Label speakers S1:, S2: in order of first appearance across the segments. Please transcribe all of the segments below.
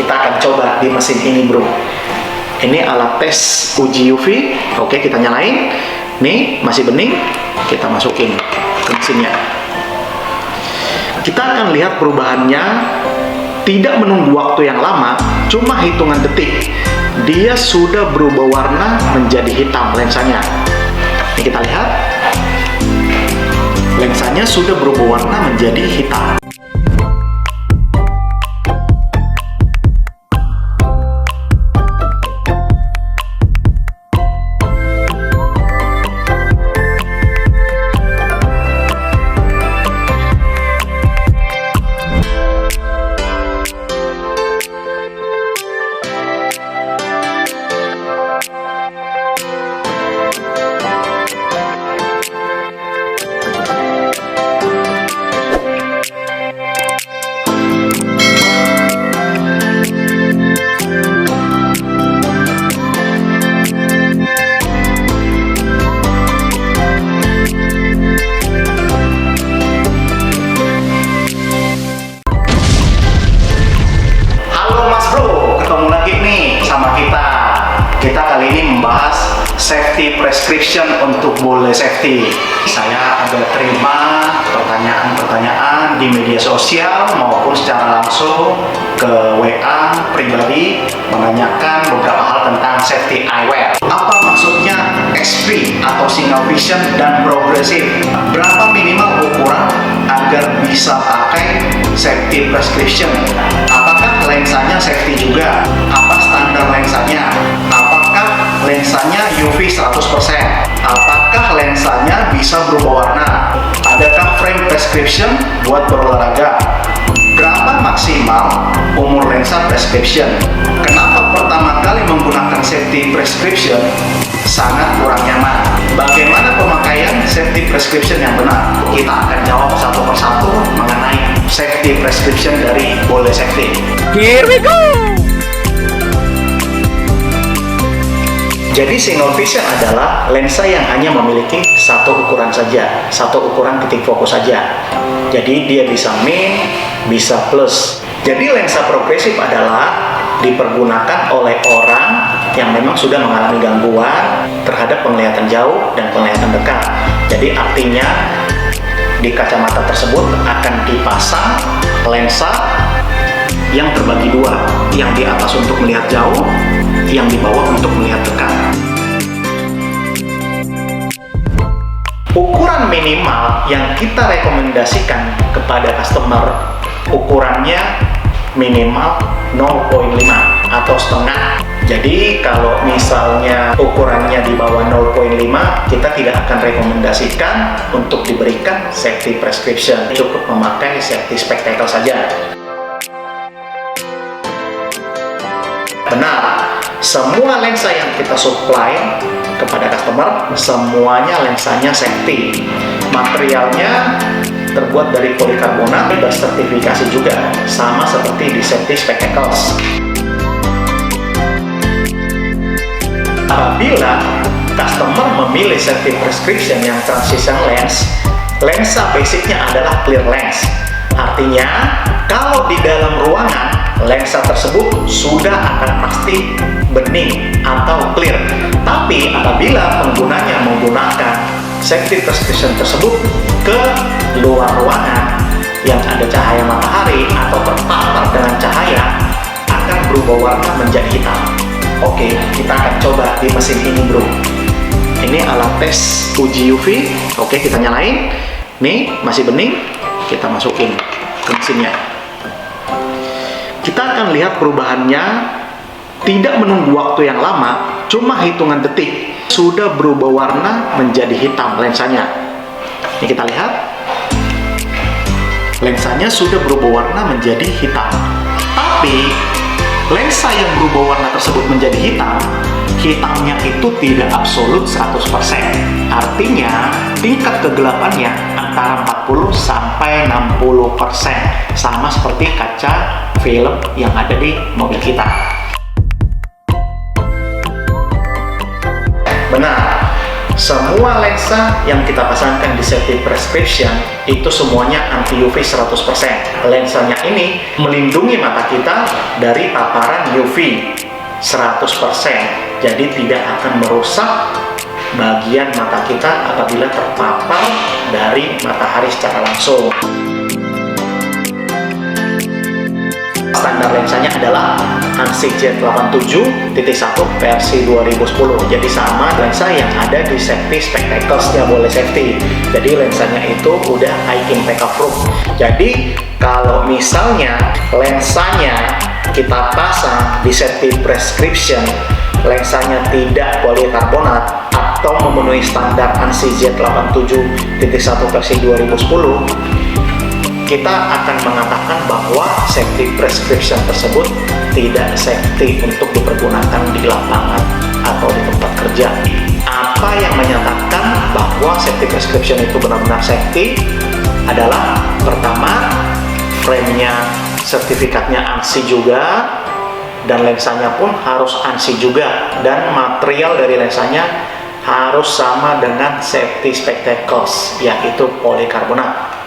S1: kita akan coba di mesin ini, bro. Ini alat tes uji UV. Oke, kita nyalain. Nih, masih bening. Kita masukin ke mesinnya. Kita akan lihat perubahannya. Tidak menunggu waktu yang lama, cuma hitungan detik. Dia sudah berubah warna menjadi hitam lensanya. Ini kita lihat. Lensanya sudah berubah warna menjadi hitam. Kita kali ini membahas safety prescription untuk bole safety. Saya ada terima pertanyaan-pertanyaan di media sosial maupun secara langsung ke WA pribadi menanyakan beberapa hal tentang safety eyewear. Apa maksudnya XP atau single vision dan progressive? Berapa minimal ukuran agar bisa pakai safety prescription? Apakah lensanya safety juga? Apa standar lensanya? Apakah lensanya UV 100%? Apakah lensanya bisa berubah warna? Adakah frame prescription buat berolahraga? Berapa maksimal umur lensa prescription? Kenapa pertama kali menggunakan safety prescription sangat kurang nyaman? Bagaimana pemakaian safety prescription yang benar? Kita akan jawab satu persatu mengenai safety prescription dari bole safety.
S2: Here we go!
S1: Jadi single vision adalah lensa yang hanya memiliki satu ukuran saja, satu ukuran titik fokus saja. Jadi dia bisa min, bisa plus. Jadi lensa progresif adalah dipergunakan oleh orang yang memang sudah mengalami gangguan terhadap penglihatan jauh dan penglihatan dekat. Jadi artinya di kacamata tersebut akan dipasang lensa yang terbagi dua, yang di atas untuk melihat jauh, yang di bawah untuk melihat dekat. Ukuran minimal yang kita rekomendasikan kepada customer, ukurannya minimal 0,5 atau setengah. Jadi kalau misalnya ukurannya di bawah 0,5, kita tidak akan rekomendasikan untuk diberikan safety prescription. Cukup memakai safety spectacle saja. Benar, semua lensa yang kita supply kepada customer, semuanya lensanya safety. Materialnya terbuat dari polikarbonat, bersertifikasi juga, sama seperti di safety spectacles. Apabila customer memilih safety prescription yang transition lens, lensa basicnya adalah clear lens. Artinya, kalau di dalam ruangan, lensa tersebut sudah akan pasti bening atau clear. Tapi apabila penggunanya menggunakan safety prescription tersebut ke luar ruangan yang ada cahaya matahari atau terpapar dengan cahaya, akan berubah warna menjadi hitam. Oke, kita akan coba di mesin ini, bro. Ini alat tes uji UV. Oke, kita nyalain. Nih, masih bening. Kita masukin ke mesinnya. Kita akan lihat perubahannya. Tidak menunggu waktu yang lama, cuma hitungan detik, sudah berubah warna menjadi hitam lensanya. Ini kita lihat. Lensanya sudah berubah warna menjadi hitam. Tapi lensa yang berubah warna tersebut menjadi hitam, hitamnya itu tidak absolut 100%. Artinya tingkat kegelapannya antara 40 sampai 60%, sama seperti kaca film yang ada di mobil kita. Benar, Semua lensa yang kita pasangkan di safety prescription itu semuanya anti UV 100%. Lensanya ini melindungi mata kita dari paparan UV 100%. Jadi tidak akan merusak bagian mata kita apabila terpapar dari matahari secara langsung. Standar lensanya adalah ANSI Z87.1 versi 2010. Jadi sama lensa yang ada di safety spectacles-nya Boleh Safety. Jadi lensanya itu udah IKIN PK Proof. Jadi kalau misalnya lensanya kita pasang di safety prescription, lensanya tidak polikarbonat atau memenuhi standar ANSI Z87.1 versi 2010, kita akan mengatakan bahwa safety prescription tersebut tidak safety untuk dipergunakan di lapangan atau di tempat kerja. Apa yang menyatakan bahwa safety prescription itu benar-benar safety adalah pertama, frame-nya sertifikatnya ANSI juga, dan lensanya pun harus ANSI juga, dan material dari lensanya harus sama dengan safety spectacles, yaitu polikarbonat.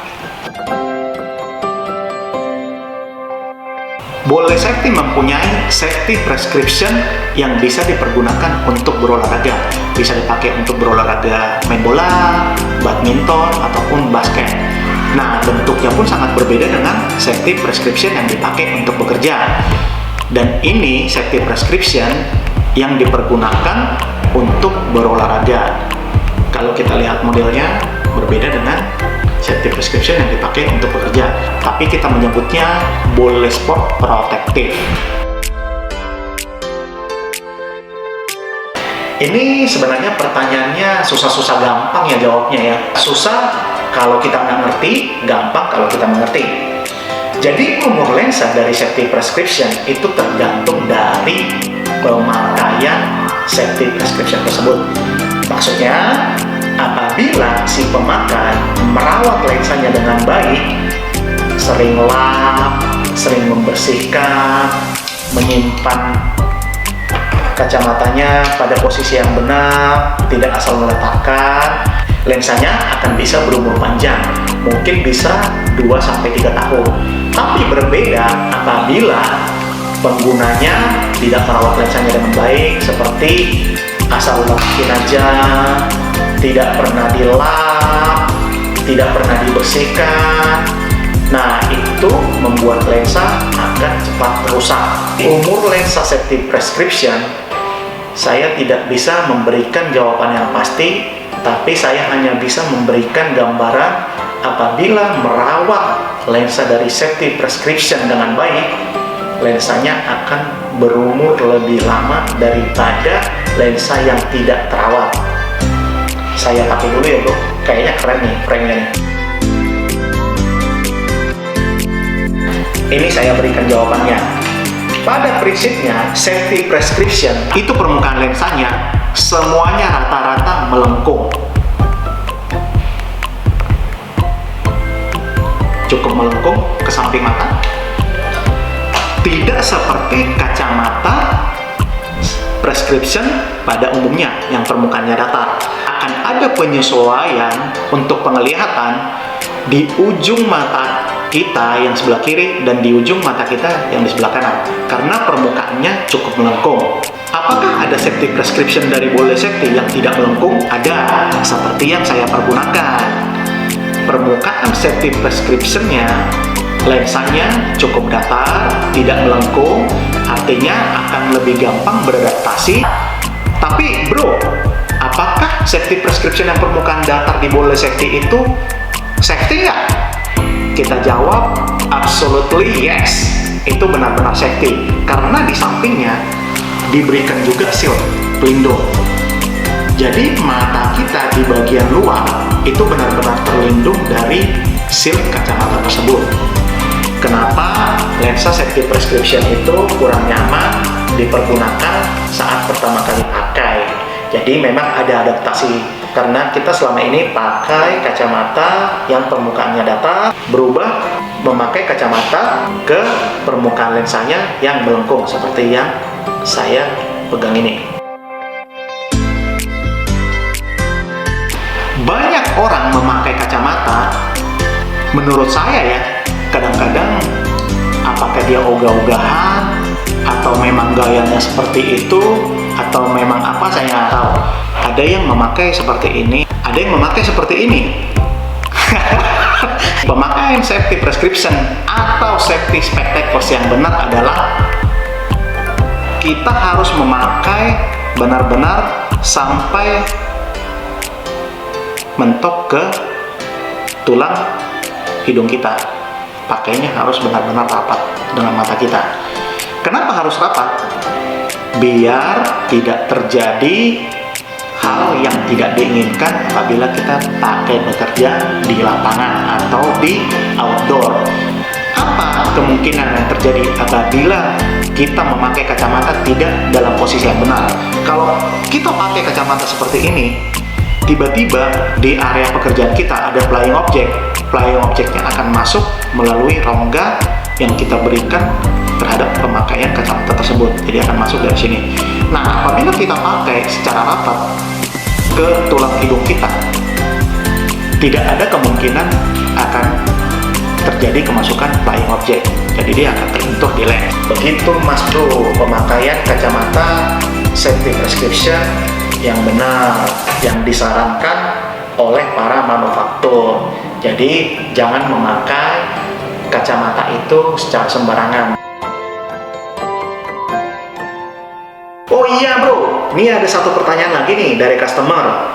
S1: Boleh Safety mempunyai safety prescription yang bisa dipergunakan untuk berolahraga. Bisa dipakai untuk berolahraga main bola, badminton, ataupun basket. Nah, bentuknya pun sangat berbeda dengan safety prescription yang dipakai untuk bekerja. Dan ini safety prescription yang dipergunakan untuk berolahraga. Kalau kita lihat modelnya berbeda dengan safety prescription yang dipakai untuk bekerja, tapi kita menyebutnya Boleh Sport Protective. Ini sebenarnya pertanyaannya susah-susah gampang ya jawabnya ya. Susah kalau kita nggak ngerti, gampang kalau kita mengerti. Jadi umur lensa dari safety prescription itu tergantung dari pemakaian safety prescription tersebut. Maksudnya, apabila si pemakai merawat lensanya dengan baik, sering lap, sering membersihkan, menyimpan kacamatanya pada posisi yang benar, tidak asal meletakkan, lensanya akan bisa berumur panjang, mungkin bisa 2-3 tahun. Tapi berbeda apabila penggunanya tidak merawat lensanya dengan baik, seperti asal lepakin aja, tidak pernah dilap, tidak pernah dibersihkan. Nah, itu membuat lensa akan cepat rusak. Umur lensa safety prescription, saya tidak bisa memberikan jawaban yang pasti, tapi saya hanya bisa memberikan gambaran apabila merawat lensa dari safety prescription dengan baik, lensanya akan berumur lebih lama daripada lensa yang tidak terawat. Saya pakai dulu ya bro, kayaknya keren nih frame-nya nih. Ini saya berikan jawabannya. Pada prinsipnya, safety prescription itu permukaan lensanya semuanya rata-rata melengkung. Cukup melengkung ke samping mata. Tidak seperti kacamata prescription pada umumnya yang permukaannya datar. Akan ada penyesuaian untuk penglihatan di ujung mata kita yang sebelah kiri dan di ujung mata kita yang di sebelah kanan, karena permukaannya cukup melengkung. Apakah ada safety prescription dari Boleh Safety yang tidak melengkung? Ada, seperti yang saya pergunakan. Permukaan safety prescription-nya, lensanya cukup datar, tidak melengkung, artinya akan lebih gampang beradaptasi. Tapi bro, apakah safety prescription yang permukaan datar di Boleh Safety itu safety nggak? Kita jawab, absolutely yes. Itu benar-benar safety. Karena di sampingnya diberikan juga shield, pelindung. Jadi mata kita di bagian luar itu benar-benar terlindung dari shield kacamata tersebut. Kenapa lensa safety prescription itu kurang nyaman dipergunakan saat pertama kali pakai? Jadi memang ada adaptasi, karena kita selama ini pakai kacamata yang permukaannya datar, berubah memakai kacamata ke permukaan lensanya yang melengkung seperti yang saya pegang ini. orang memakai kacamata, menurut saya ya, kadang-kadang apakah dia ogah-ogahan atau memang gayanya seperti itu atau memang apa, saya nggak tahu. Ada yang memakai seperti ini, ada yang memakai seperti ini. Pemakaian safety prescription atau safety spectacles yang benar adalah kita harus memakai benar-benar sampai mentok ke tulang hidung kita. Pakainya harus benar-benar rapat dengan mata kita. Kenapa harus rapat? Biar tidak terjadi hal yang tidak diinginkan apabila kita pakai bekerja di lapangan atau di outdoor. Apa kemungkinan yang terjadi apabila kita memakai kacamata tidak dalam posisi yang benar? Kalau kita pakai kacamata seperti ini, tiba-tiba di area pekerjaan kita ada flying object. Flying objectnya akan masuk melalui rongga yang kita berikan terhadap pemakaian kacamata tersebut. Jadi akan masuk dari sini. Nah, apabila kita pakai secara rapat ke tulang hidung kita, tidak ada kemungkinan akan terjadi kemasukan flying object. Jadi dia akan terbentur di lens. Begitu Mas Bro, pemakaian kacamata safety prescription yang benar, yang disarankan oleh para manufaktur. Jadi jangan memakai kacamata itu secara sembarangan. Oh iya bro, ini ada satu pertanyaan lagi nih dari customer.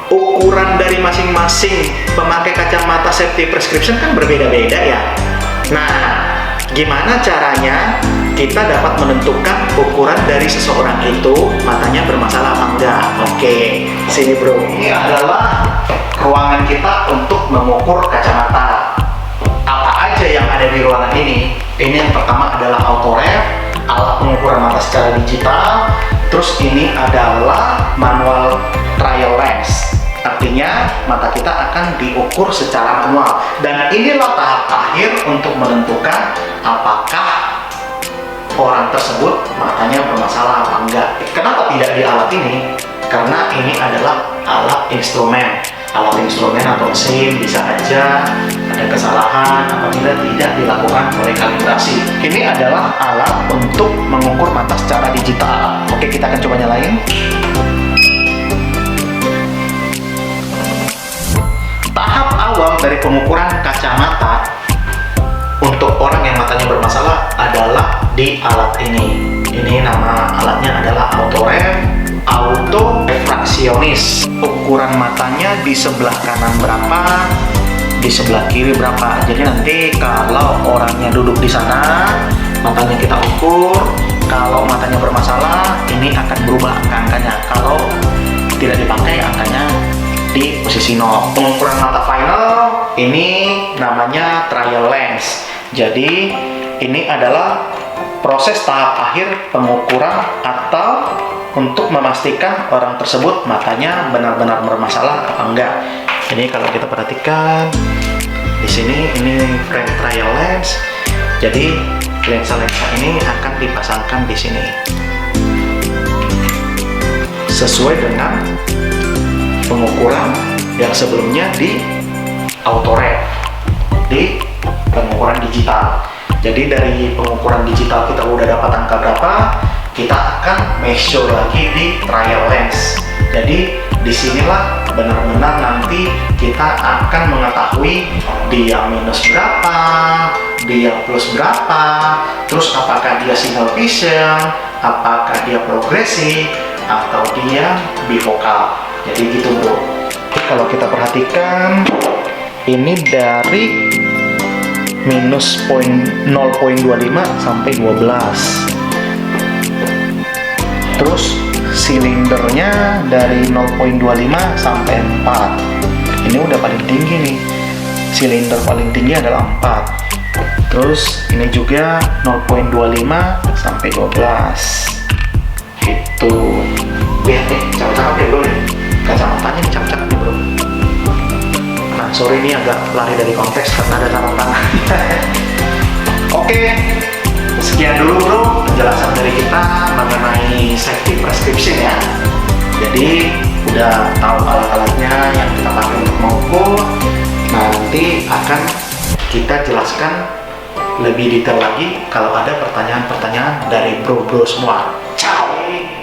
S1: Ukuran dari masing-masing pemakai kacamata safety prescription kan berbeda-beda ya. Nah, gimana caranya kita dapat menentukan ukuran dari seseorang itu matanya bermasalah apa enggak? Oke, sini bro. Ini adalah ruangan kita untuk mengukur kacamata. Apa aja yang ada di ruangan ini? Ini yang pertama adalah autoref, alat pengukuran mata secara digital. Terus ini adalah manual trial lens. Artinya mata kita akan diukur secara manual. Dan inilah tahap akhir untuk menentukan apakah orang tersebut matanya bermasalah apa enggak. Kenapa tidak di alat ini? Karena ini adalah alat instrumen. Alat instrumen atau mesin bisa aja ada kesalahan apabila tidak dilakukan oleh kalibrasi. Ini adalah alat untuk mengukur mata secara digital. Oke, kita akan coba nyalain. Tahap awal dari pengukuran kacamata untuk orang yang matanya bermasalah adalah di alat ini. Ini nama alatnya adalah auto refraksionis. Ukuran matanya di sebelah kanan berapa, di sebelah kiri berapa. Jadi nanti kalau orangnya duduk di sana, matanya kita ukur. Kalau matanya bermasalah, ini akan berubah angka-angkanya. Kalau tidak dipakai, angkanya di posisi 0. Pengukuran mata final ini namanya trial lens. Jadi ini adalah proses tahap akhir pengukuran atau untuk memastikan orang tersebut matanya benar-benar bermasalah apa enggak. Jadi kalau kita perhatikan di sini ini frame trial lens. Jadi lensa-lensa ini akan dipasangkan di sini sesuai dengan pengukuran yang sebelumnya di autoref, di pengukuran digital. Jadi dari pengukuran digital kita udah dapat angka berapa, kita akan measure lagi di trial lens. Jadi disinilah benar-benar nanti kita akan mengetahui dia minus berapa, dia plus berapa, terus apakah dia single vision, apakah dia progresif, atau dia bifokal. Jadi gitu bro. Kalau kita perhatikan ini dari minus 0.25 sampai 12. Terus silindernya dari 0.25 sampai 4. Ini udah paling tinggi nih. Silinder paling tinggi adalah 4. Terus ini juga 0.25 sampai 12. Gitu. Lihat nih, cakep-cakep ya bro nih. Kacamatanya nih cakep-cakep nih bro. Nah, sorry ini agak lari dari konteks karena ada tanda tangan. Oke, sekian dulu bro penjelasan dari kita mengenai safety prescription ya. Jadi udah tahu alat-alatnya yang kita pakai untuk mengukur. Nanti akan kita jelaskan lebih detail lagi kalau ada pertanyaan-pertanyaan dari bro-bro semua. Ciao.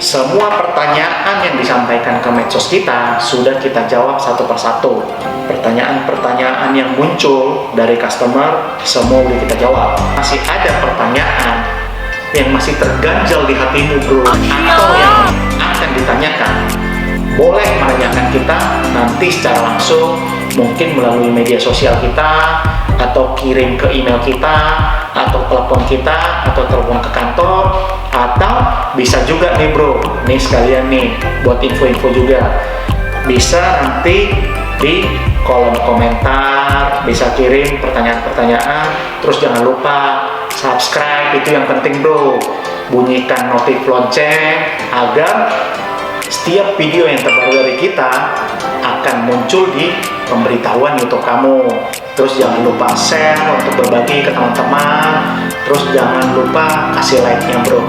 S1: Semua pertanyaan yang disampaikan ke medsos kita sudah kita jawab satu persatu. Pertanyaan-pertanyaan yang muncul dari customer semua udah kita jawab. Masih ada pertanyaan yang masih terganjal di hatimu bro, atau yang akan ditanyakan, boleh menanyakan kita nanti secara langsung, mungkin melalui media sosial kita, atau kirim ke email kita, atau telepon kita, atau telepon ke kantor, atau bisa juga nih bro, nih sekalian nih buat info-info juga, bisa nanti di kolom komentar, bisa kirim pertanyaan-pertanyaan. Terus jangan lupa subscribe, itu yang penting bro, bunyikan notif lonceng agar setiap video yang terbaru dari kita akan muncul di pemberitahuan YouTube kamu. Terus jangan lupa share untuk berbagi ke teman-teman. Terus jangan lupa kasih like-nya bro.